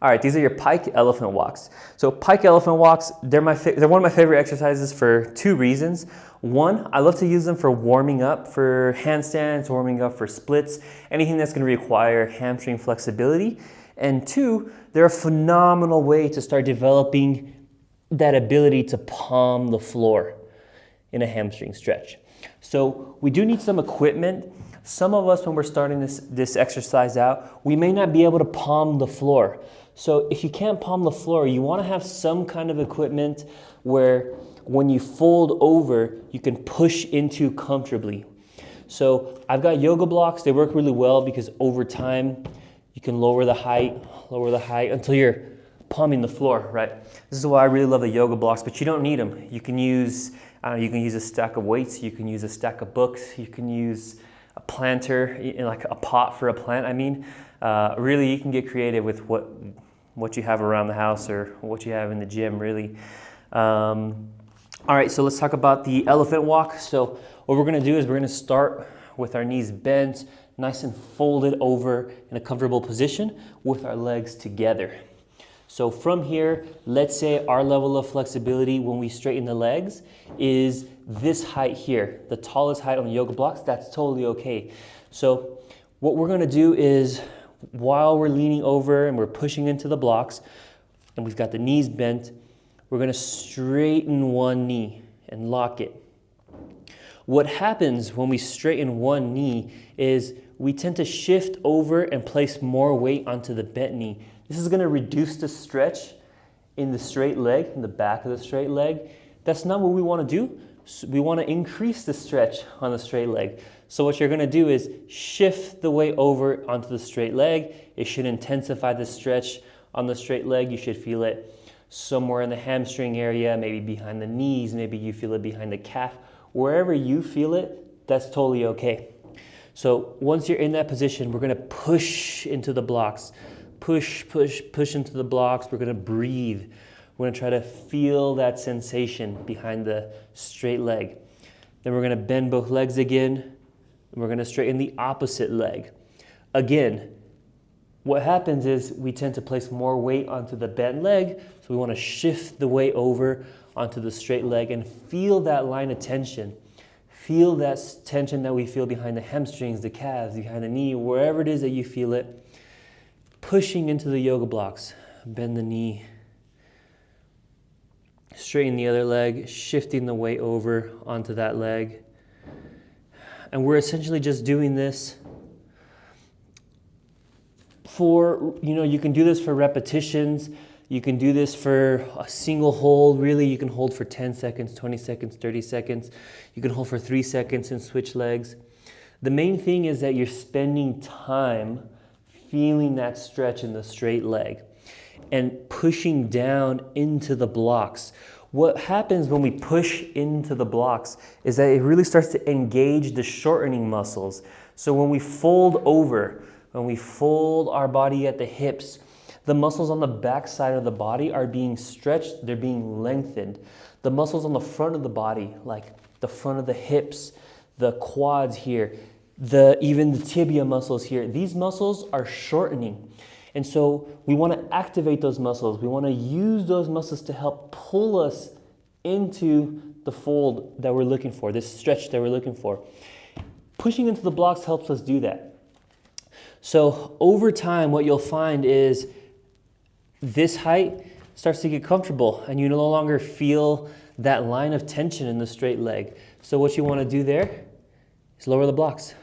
All right, these are your Pike elephant walks. So Pike elephant walks, they're one of my favorite exercises for two reasons. One, I love to use them for warming up for handstands, warming up for splits, anything that's going to require hamstring flexibility. And two, they're a phenomenal way to start developing that ability to palm the floor in a hamstring stretch. So we do need some equipment. Some of us, when we're starting this exercise out, we may not be able to palm the floor. So if you can't palm the floor, you want to have some kind of equipment where when you fold over, you can push into comfortably. So I've got yoga blocks. They work really well because over time, you can lower the height until you're palming the floor, right? This is why I really love the yoga blocks, but you don't need them. You can use, you can use a stack of weights, you can use a stack of books, you can use a planter, like a pot for a plant, I mean. Really, you can get creative with what you have around the house or what you have in the gym, really. All right, so let's talk about the elephant walk. So what we're gonna do is we're gonna start with our knees bent, nice and folded over in a comfortable position with our legs together. So from here, let's say our level of flexibility when we straighten the legs is this height here, the tallest height on the yoga blocks. That's totally okay. So what we're gonna do is while we're leaning over and we're pushing into the blocks and we've got the knees bent, we're gonna straighten one knee and lock it. What happens when we straighten one knee is we tend to shift over and place more weight onto the bent knee. This is gonna reduce the stretch in the straight leg, in the back of the straight leg. That's not what we wanna do. So we wanna increase the stretch on the straight leg. So what you're gonna do is shift the weight over onto the straight leg. It should intensify the stretch on the straight leg. You should feel it somewhere in the hamstring area, maybe behind the knees, maybe you feel it behind the calf. Wherever you feel it, that's totally okay. So once you're in that position, we're gonna push into the blocks. Push, push, push into the blocks. We're gonna breathe. We're gonna try to feel that sensation behind the straight leg. Then we're gonna bend both legs again, and we're gonna straighten the opposite leg. Again, what happens is we tend to place more weight onto the bent leg, so we wanna shift the weight over onto the straight leg and feel that line of tension. Feel that tension that we feel behind the hamstrings, the calves, behind the knee, wherever it is that you feel it. Pushing into the yoga blocks. Bend the knee. Straighten the other leg, shifting the weight over onto that leg. And we're essentially just doing this for, you can do this for repetitions. You can do this for a single hold. Really, you can hold for 10 seconds, 20 seconds, 30 seconds. You can hold for 3 seconds and switch legs. The main thing is that you're spending time feeling that stretch in the straight leg and pushing down into the blocks. What happens when we push into the blocks is that it really starts to engage the shortening muscles. So when we fold over, when we fold our body at the hips, the muscles on the back side of the body are being stretched, they're being lengthened. The muscles on the front of the body, like the front of the hips, the quads here, even the tibia muscles here, these muscles are shortening. And so we want to activate those muscles. We want to use those muscles to help pull us into the fold that we're looking for, this stretch that we're looking for. Pushing into the blocks helps us do that. So over time, what you'll find is this height starts to get comfortable and you no longer feel that line of tension in the straight leg. So what you want to do there is lower the blocks.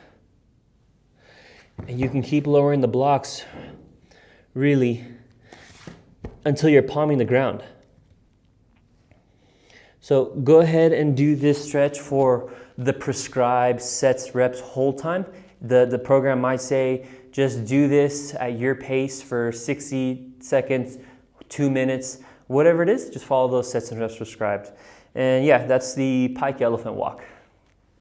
And you can keep lowering the blocks really until you're palming the ground. So go ahead and do this stretch for the prescribed sets, reps, hold time. The program might say just do this at your pace for 60 seconds, 2 minutes, whatever it is, just follow those sets and reps prescribed. And yeah, that's the Pike elephant walk.